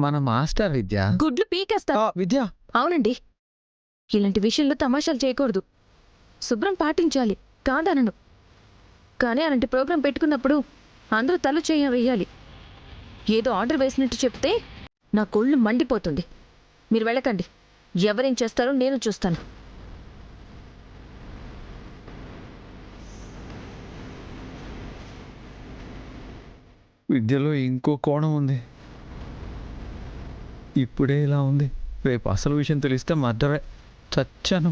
మన మాస్టర్ విద్య. గుడ్లు పీకేస్తా. విద్య. అవునండి, ఇలాంటి విషయంలో తమాషాలు చేయకూడదు. శుభ్రం పాటించాలి కాదనను, కానీ అలాంటి ప్రోగ్రాం పెట్టుకున్నప్పుడు అందరూ తల వేయాలి. ఏదో ఆర్డర్ వేసినట్టు చెప్తే నా కొళ్ళు మండిపోతుంది. మీరు వెళ్ళకండి, ఎవరేం చేస్తారో నేను చూస్తాను. విద్యలో ఇంకో కోణం ఉంది. ఇప్పుడే ఇలా ఉంది, రేపు అసలు విషయం తెలిస్తే మర్డరే. చచ్చాను.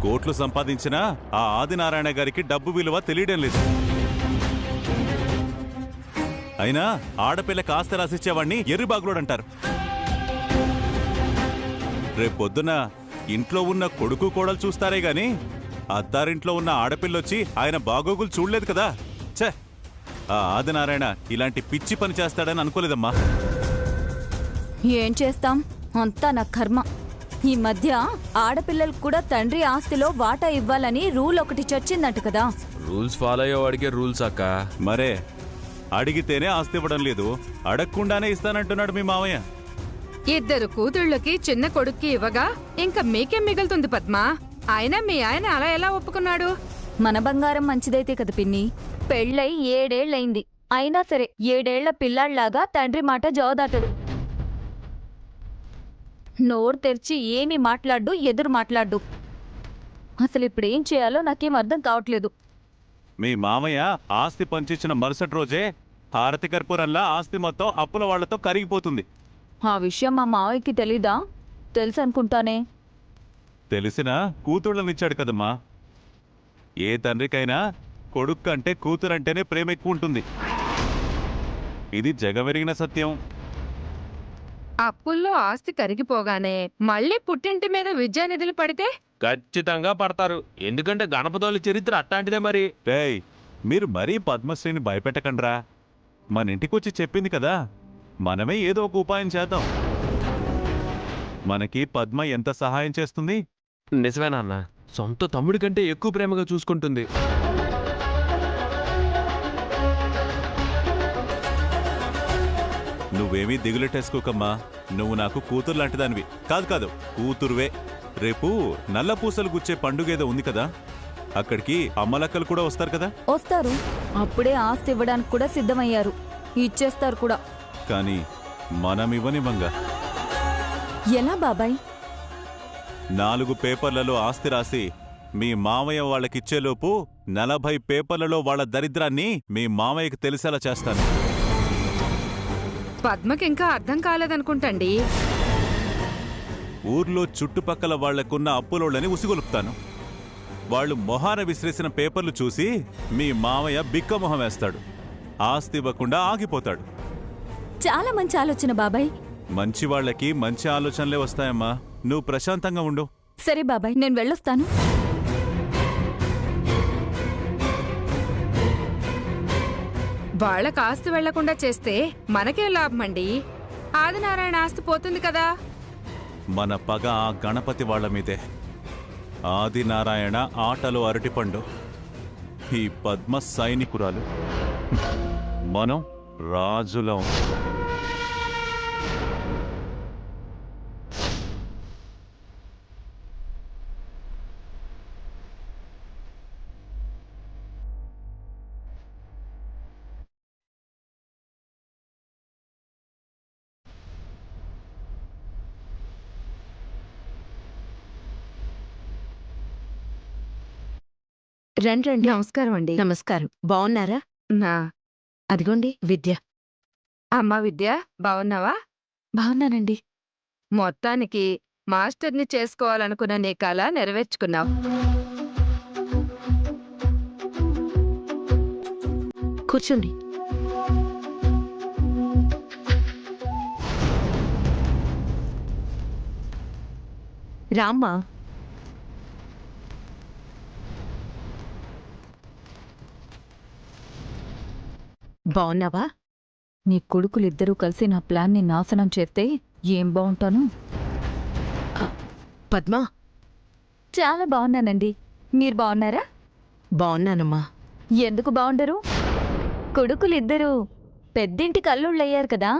కోట్లు సంపాదించినా ఆ ఆదినారాయణ గారికి డబ్బు విలువ తెలియడం లేదు. అయినా ఆడపిల్లకి ఆస్తి రాసిచ్చేవాణ్ణి ఎర్రిబాగులోడంటారు. రేపొద్దున ఇంట్లో ఉన్న కొడుకు కోడలు చూస్తారే గాని అత్తారింట్లో ఉన్న ఆడపిల్లొచ్చి ఆయన బాగోగులు చూడలేదు కదా. ఛే, ఆ ఆదినారాయణ ఇలాంటి పిచ్చి పని చేస్తాడని అనుకోలేదమ్మా. ఏం చేస్తాం, అంతా నా కర్మ. ఈ మధ్య ఆడపిల్లలకు కూడా తండ్రి ఆస్తిలో వాటా ఇవ్వాలని రూల్ ఒకటి చచ్చిందంట కదా. రూల్స్ ఫాలో అయ్యేవాడికే రూల్స్ అక్క. మరే అడిగితేనే ఆస్తి ఇవ్వడం లేదు, అడగకుండానే ఇస్తానంటున్నాడు మీ మావయ్య. ఇద్దరు కూతుళ్ళకి చిన్న కొడుక్కి ఇవ్వగా ఇంకా మీకేం మిగులుతుంది పద్మా? అయినా మీ ఆయన అలా ఎలా ఒప్పుకున్నాడు? మన బంగారం మంచిదైతే కదా పిన్ని. పెళ్ళై 7 ఏళ్లయింది, అయినా సరే 7 ఏళ్ల పిల్లాళ్లాగా తండ్రి మాట జవదాటడు. నోరు తెరిచి ఏమీ మాట్లాడు, ఎదురు మాట్లాడు. అసలు ఇప్పుడు ఏం చేయాలో నాకేం అర్థం కావట్లేదు. మీ మామయ్య ఆస్తి పంచిచ్చిన మరుసటి రోజే హారతి కర్పూరంలా ఆస్తి మొత్తం అప్పుల వాళ్లతో కరిగిపోతుంది. ఆ విషయం మా మావయ్యకి తెలీదా? తెలుసు అనుకుంటానే. తెలిసినా కూతుళ్ళనిచ్చాడు కదమ్మా. ఏ తండ్రికైనా కొడుకు కంటే కూతురంటేనే ప్రేమ ఎక్కువ ఉంటుంది. ఇది జగమెరిగిన సత్యం. అప్పుల్లో ఆస్తి కరిగిపోగానే మళ్ళీ పుట్టింటి మీద విద్యానిధులు పడితే ఖచ్చితంగా పడతారు, ఎందుకంటే గణపతోళ్ళ చరిత్ర అట్లాంటిదే. మరి రేయ్, మీరు మరీ పద్మశ్రీని భయపెట్టకండ్రా. మన ఇంటికొచ్చి చెప్పింది కదా, మనమే ఏదో ఒక ఉపాయం చేద్దాం. మనకి పద్మ ఎంత సహాయం చేస్తుంది? నిజమేనా? సొంత తమ్ముడి కంటే ఎక్కువ ప్రేమగా చూసుకుంటుంది. నువ్వేమీ దిగులెట్టేసుకోకమ్మా. నువ్వు నాకు కూతురు లాంటిదానివి. కాదు కాదు, కూతురువే. రేపు నల్ల పూసలు గుచ్చే పండుగేదో ఉంది కదా, అక్కడికి అమ్మలక్కలు కూడా వస్తారు కదా. వస్తారు, అప్పుడే ఆస్తి ఇవ్వడానికి కూడా సిద్ధమయ్యారు. ఇచ్చేస్తారు కూడా. కానీ మనమివ్వనివ్వంగా. ఎలా బాబాయ్? 4 పేపర్లలో ఆస్తి రాసి మీ మామయ్య వాళ్ళకిచ్చేలోపు 40 పేపర్లలో వాళ్ళ దరిద్రాన్ని మీ మామయ్యకి తెలిసేలా చేస్తాను. పద్మకింకా అర్థం కాలేదనుకుంటండి. ఊర్లో చుట్టుపక్కల వాళ్లకున్న అప్పులోళ్ళని ఉసిగొలుపుతాను. వాళ్ళు మొహాన విసిరేసిన పేపర్లు చూసి మీ మామయ్య బిక్కమొహం వేస్తాడు. ఆస్తి ఇవ్వకుండా ఆగిపోతాడు. చాలా మంచి ఆలోచన బాబాయ్. మంచి వాళ్లకి మంచి ఆలోచనలే వస్తాయమ్మా. నువ్వు ప్రశాంతంగా ఉండు. సరే బాబాయ్, నేను వెళ్ళొస్తాను. వాళ్ళకి ఆస్తి వెళ్లకుండా చేస్తే మనకే లాభమండి. ఆదినారాయణ ఆస్తి పోతుంది కదా. మన పగ ఆ గణపతి వాళ్ల మీదే. ఆదినారాయణ ఆటలో అరటిపండు, ఈ పద్మ సైనికురాలు, మనం రాజులం. రండి రండి. నమస్కారం అండి. నమస్కారం. బాగున్నారా? నా అదిగోండి విద్య. అమ్మా విద్య, బావున్నావా? బాగున్నానండి. మొత్తానికి మాస్టర్ని చేసుకోవాలనుకున్న నీ కల నెరవేర్చుకున్నావు. కూర్చోండి. రామ్మా. బాగున్నావా? నీ కొడుకులిద్దరూ కలిసి నా ప్లాన్ని నాశనం చేస్తే ఏం బావుంటాను? పద్మా, చాలా బాగున్నానండి. మీరు బాగున్నారా? బావున్నానమ్మా. ఎందుకు బాగుండరు? కొడుకులిద్దరూ పెద్దింటికి అల్లుళ్ళయ్యారు కదా.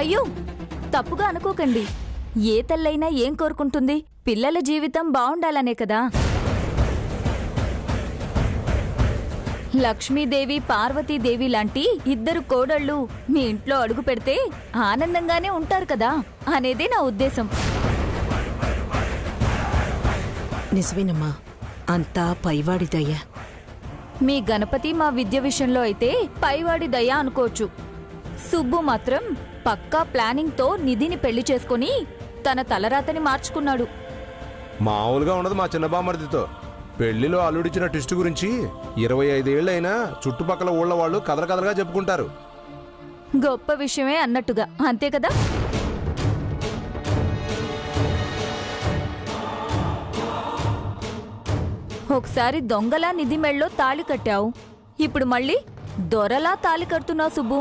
అయ్యో, తప్పుగా అనుకోకండి. ఏ తల్లైనా ఏం కోరుకుంటుంది? పిల్లల జీవితం బావుండాలనే కదా. లక్ష్మీదేవి, పార్వతీదేవి లాంటి ఇద్దరు కోడళ్ళు మీ ఇంట్లో అడుగు పెడితే ఆనందంగానే ఉంటారు కదా అనేదే నా ఉద్దేశం. నిజమేనమ్మా, అంతా పైవాడి దయ. మీ గణపతి మా విద్య విషయంలో అయితే పైవాడి దయ అనుకోవచ్చు. సుబ్బు మాత్రం పక్కా ప్లానింగ్తో నిధిని పెళ్లి చేసుకుని తన తలరాతని మార్చుకున్నాడు. మామూలుగా ఉండదు మా చిన్న బామర్దితో. పెళ్లిలో అల్లుడిచ్చిన ట్విస్ట్ గురించి 25 ఏళ్ళైనా చుట్టుపక్కల ఊళ్ళ వాళ్ళు కథలుగా చెప్పుకుంటారు. గొప్ప విషయమే అన్నట్టుగా, అంతే కదా. ఒకసారి దొంగలా నిధి మెళ్ళలో తాళి కట్టావు, ఇప్పుడు మళ్ళీ దొరలా తాళి కడుతున్నావు సుబ్బు.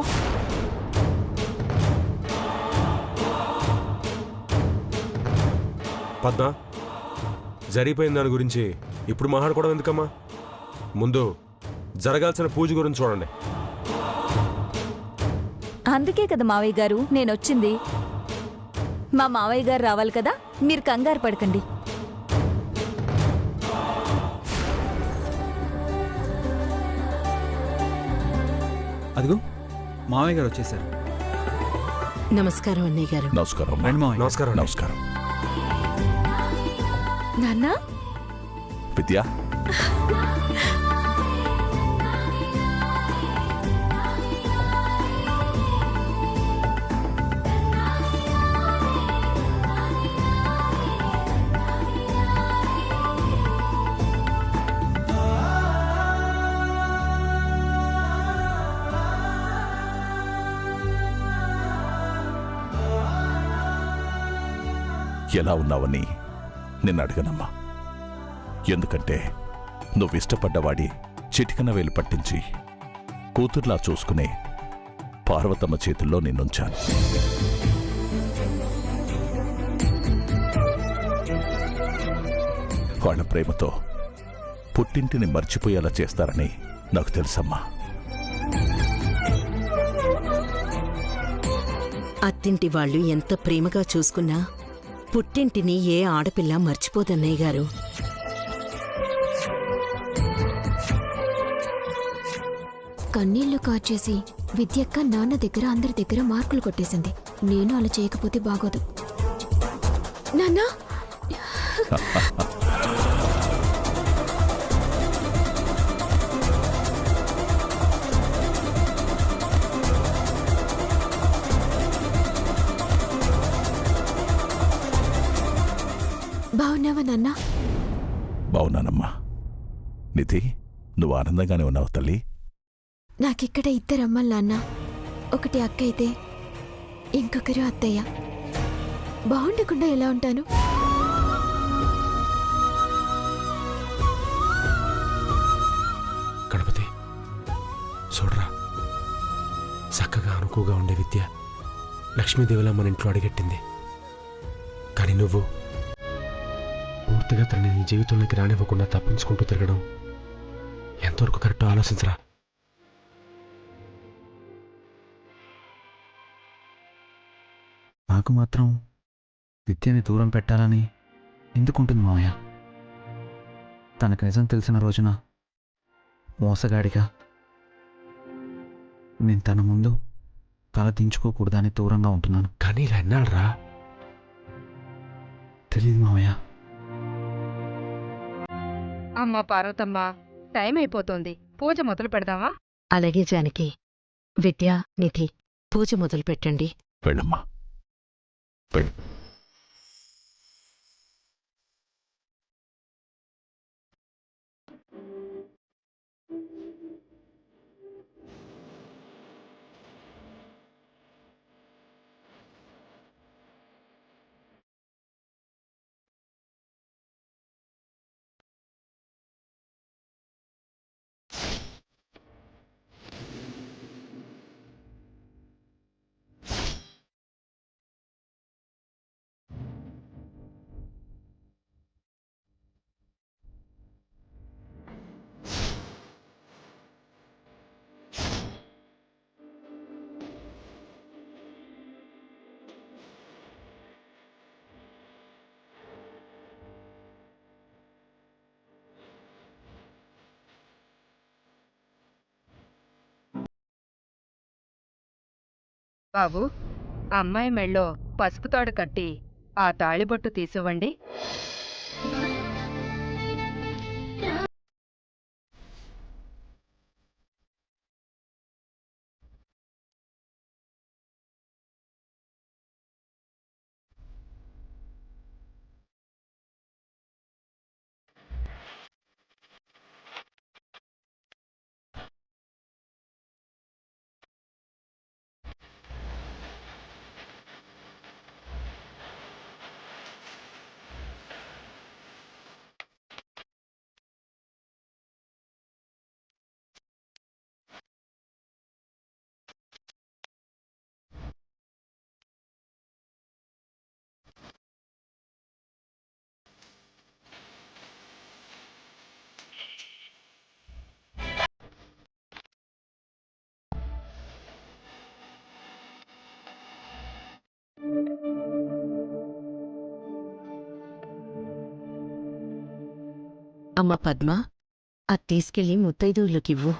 పద్మ, జరిగిపోయిన దాని గురించి ఇప్పుడు మాట్లాడుకోవడం ఎందుకమ్మా? ముందు జరగాల్సిన పూజ గురించి చూడండి. అందుకే కదా మావయ్య గారు నేనొచ్చింది. మా మావయ్య గారు రావాలి కదా, మీరు కంగారు పడకండి. అదిగో మామయ్య గారు వచ్చేసారు. నమస్కారం అన్నయ్య గారు. నమస్కారం. రండి మామయ్య. నమస్కారం. నమస్కారం. నాన్నా, విద్య, ఎలా ఉన్నావని నిన్ను అడగనమ్మా. ఎందుకంటే నువ్విష్టపడ్డవాడి చిటికన వేలు పట్టించి కూతుర్లా చూసుకునే పార్వతమ్మ చేతుల్లో నిన్నుంచాను. వాళ్ళ ప్రేమతో పుట్టింటిని మర్చిపోయేలా చేస్తారని నాకు తెలుసమ్మా. అత్తింటి వాళ్ళు ఎంత ప్రేమగా చూసుకున్నా పుట్టింటిని ఏ ఆడపిల్ల మర్చిపోదన్నయ్య గారు. కన్నీళ్లు కార్చేసి విద్యక్క నాన్న దగ్గర అందరి దగ్గర మార్కులు కొట్టేసింది. నేను అలా చేయకపోతే బాగోదు. నాన్నా, బాగున్నావా నాన్నా? బావున్నానమ్మా. నిధి, నువ్వు ఆనందంగానే ఉన్నావు తల్లి? నాకిక్కడ ఇద్దరు అమ్మలు నాన్న. ఒకటి అక్క అయితే ఇంకొకరు అత్తయ్య. బాగుండకుండా ఎలా ఉంటాను? గణపతి, చూడరా, చక్కగా అనుకుగా ఉండే విద్య లక్ష్మీదేవిలా మన ఇంట్లో అడిగెట్టింది. కానీ నువ్వు పూర్తిగా తనని నీ జీవితంలోకి రానివ్వకుండా తప్పించుకుంటూ తిరగడం ఎంతవరకు కరెక్టో ఆలోచించరా. నాకు మాత్రం విద్యని దూరం పెట్టాలని ఎందుకుంటుంది మామయ్య? తనకు నిజం తెలిసిన రోజున మోసగాడిగా నేను తన ముందు తల దించుకోకూడదని దూరంగా ఉంటున్నాను. కానీ ఇలా ఎన్నాళ్ళరా? తెలియదు మామయ్య. అమ్మ పార్వతమ్మ, టైం అయిపోతోంది, పూజ మొదలు పెడదామా? అలాగే జానకి. విద్య, నిధి, పూజ మొదలు పెట్టండి. వెళ్ళమ్మా, వెళ్ళు. బాబు, అమ్మాయి మెళ్ళో పసుపు తాడు కట్టి ఆ తాళిబొట్టు తీసివ్వండి. అమ్మ పద్మ, అది తీసుకెళ్లి ముత్తైదువులకివ్వు.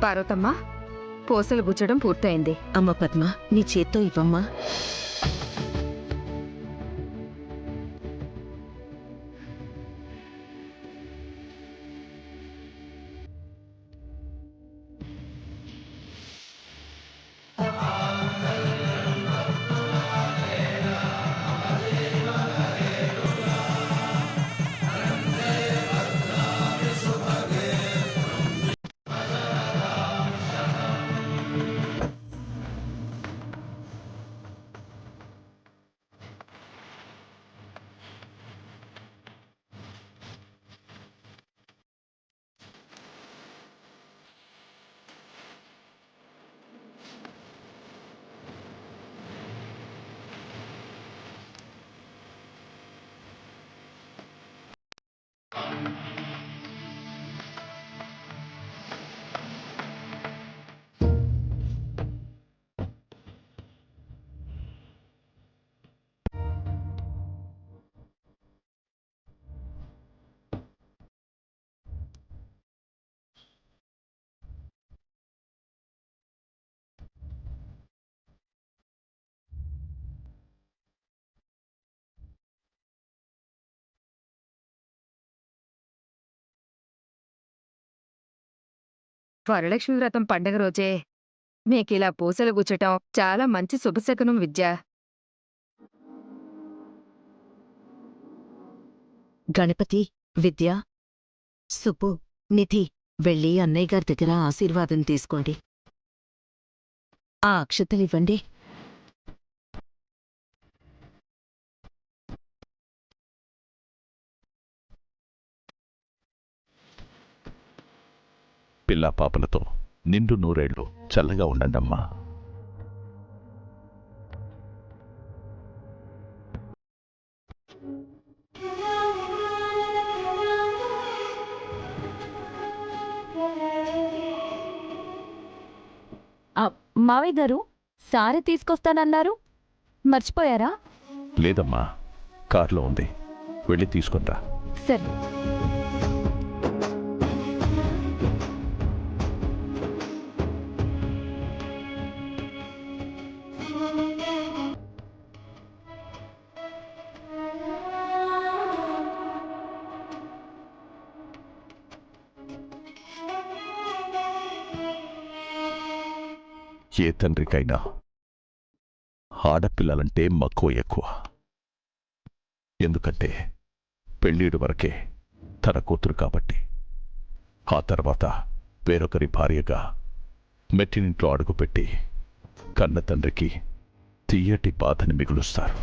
పార్వతమ్మ, పూసలు గుచ్చడం పూర్తయింది. అమ్మ పద్మ, నీ చేత్తో ఇవ్వమ్మా. వరలక్ష్మి వ్రతం పండగ రోజే మీకిలా పూసలు గుచ్చటం చాలా మంచి శుభశకునం విద్య. గణపతి, విద్య, సుబ్బు, నిధి వెళ్ళి అన్నయ్య గారి దగ్గర ఆశీర్వాదం తీసుకోండి. ఆ అక్షతలివ్వండి. పిల్లా పాపలతో నిండు నూరేళ్లు చల్లగా ఉండండమ్మా. మావయ్య గారు, సారె తీసుకొస్తానన్నారు, మర్చిపోయారా? లేదమ్మా, కారులో ఉంది, వెళ్ళి తీసుకుంటా. సరే. ఏ తండ్రికైనా ఆడపిల్లలంటే మక్కువ ఎక్కువ. ఎందుకంటే పెళ్ళీడు వరకే తన కూతురు కాబట్టి. ఆ తర్వాత వేరొకరి భార్యగా మెట్టినింట్లో అడుగుపెట్టి కన్న తండ్రికి తీయటి బాధని మిగులుస్తారు.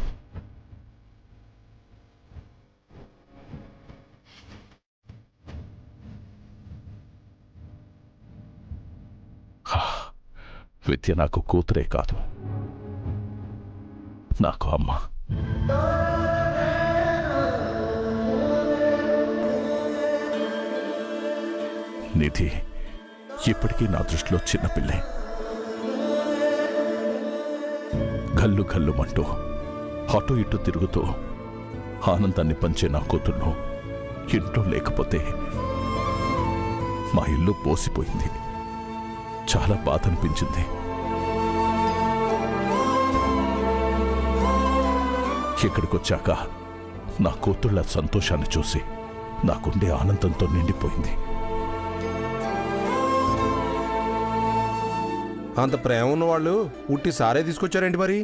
విద్య నాకు కూతురే కాదు, నాకు అమ్మ. నిధి ఇప్పటికీ నా దృష్టిలో చిన్నపిల్లే. గల్లు గల్లుమంటూ అటు ఇటు తిరుగుతూ ఆనందాన్ని పంచే నా కూతుళ్ళు ఇంట్లో లేకపోతే మా ఇల్లు పోసిపోయింది. చాలా బాధ అనిపించింది. ఇక్కడికొచ్చాక నా కూతుళ్ళ సంతోషాన్ని చూసి నాకుండే ఆనందంతో నిండిపోయింది. అంత ప్రేమ ఉన్న వాళ్ళు ఉట్టి సారే తీసుకొచ్చారేంటి మరి?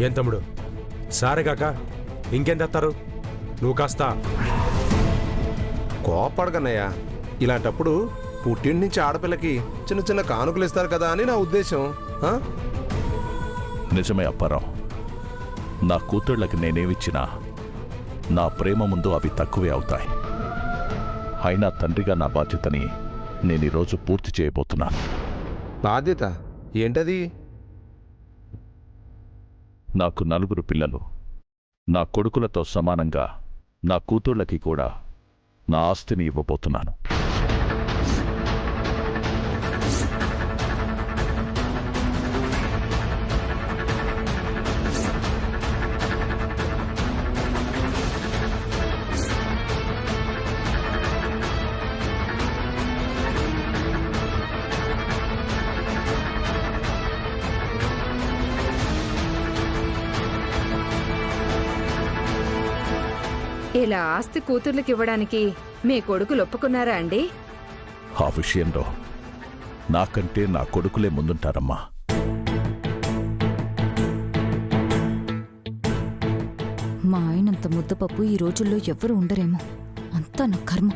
ఏం తమ్ముడు, సారే కాక ఇంకేం తెస్తారు? నువ్వు కాస్త కోపడకన్నయ్యా. ఇలాంటప్పుడు పుట్టింటి నుంచి ఆడపిల్లకి చిన్న చిన్న కానుకలు ఇస్తారు కదా అని నా ఉద్దేశం. నిజమే అప్పారావు, నా కూతుళ్ళకి నేనేమిచ్చినా నా ప్రేమ ముందు అవి తక్కువే అవుతాయి. అయినా తండ్రిగా నా బాధ్యతని నేను ఈరోజు పూర్తి చేయబోతున్నాను. బాధ్యత ఏంటది? నాకు 4 పిల్లలు. నా కొడుకులతో సమానంగా నా కూతుళ్ళకి కూడా నా ఆస్తిని ఇవ్వబోతున్నాను. ఇలా ఆస్తి కూతుర్లకి ఇవ్వడానికి మీ కొడుకులు ఒప్పుకున్నారా అండి? ఆ విషయంలో నాకంటే నా కొడుకులే ముందుంటారమ్మా. మా ఆయనంత ముద్దపప్పు ఈ రోజుల్లో ఎవ్వరూ ఉండరేమో. అంతా నా కర్మ.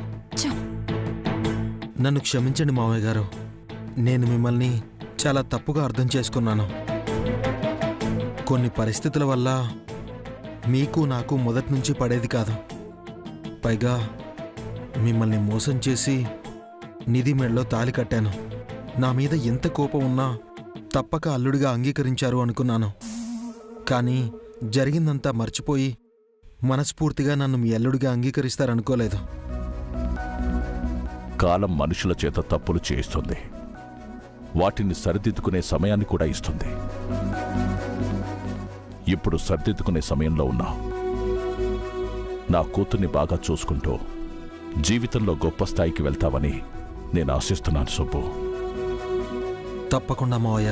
నన్ను క్షమించండి మావయ్య గారు, నేను మిమ్మల్ని చాలా తప్పుగా అర్థం చేసుకున్నాను. కొన్ని పరిస్థితుల వల్ల మీకు నాకు మొదటి నుంచి పడేది కాదు. పైగా మిమ్మల్ని మోసం చేసి నిధి మెడలో తాళి కట్టాను. నా మీద ఎంత కోపం ఉన్నా తప్పక అల్లుడిగా అంగీకరించారు అనుకున్నాను. కానీ జరిగిందంతా మర్చిపోయి మనస్ఫూర్తిగా నన్ను మీ అల్లుడిగా అంగీకరిస్తారనుకోలేదు. కాలం మనుషుల చేత తప్పులు చేయిస్తుంది, వాటిని సరిదిద్దుకునే సమయాన్ని కూడా ఇస్తుంది. ఇప్పుడు సరిదిద్దుకునే సమయంలో ఉన్నా. నా కూతుర్ని బాగా చూసుకుంటూ జీవితంలో గొప్ప స్థాయికి వెళ్తావని నేను ఆశిస్తున్నాను సుబ్బు. తప్పకుండా మావయ్య.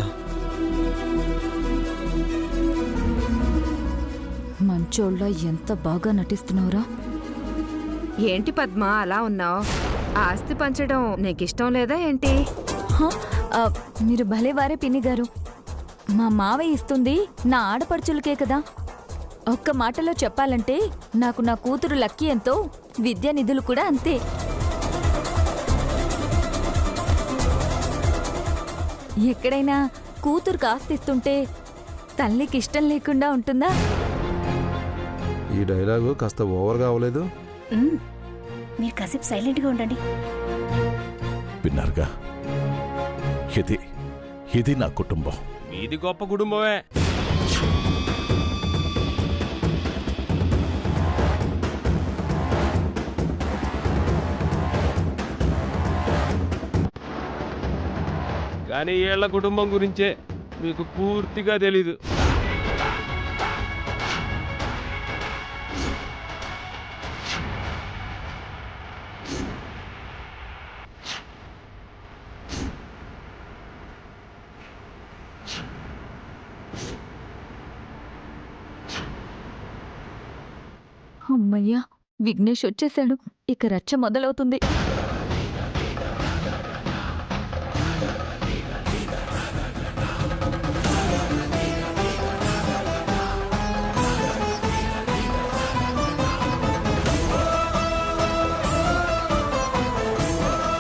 మంచోళ్ళ ఎంత బాగా నటిస్తున్నావురా. ఏంటి పద్మ అలా ఉన్నావు? ఆస్తి పంచడం నీకిష్టం లేదా ఏంటి? మీరు భలేవారే పిన్ని గారు. మా మావయ్య ఇస్తుంది నా ఆడపడుచులకే కదా. ఒక్క మాటలో చెప్పాలంటే నాకు నా కూతురు లక్కీ ఎంతో, విద్యా నిధులు కూడా అంతే. ఎక్కడైనా కూతురు కాస్తిస్తుంటే తల్లికి ఇష్టం లేకుండా ఉంటుందా? ఈ డైలాగు కాస్త ఓవర్గా అవ్వలేదు? మీరు కాసేపు సైలెంట్గా ఉండండి. విన్నారుగా, ఇది నా కుటుంబం. ఇది గొప్ప కుటుంబమే. కానీ వీళ్ళ కుటుంబం గురించే మీకు పూర్తిగా తెలీదు. అమ్మయ్యా, విఘ్నేష్ వచ్చేశాడు. ఇక రచ్చ మొదలవుతుంది.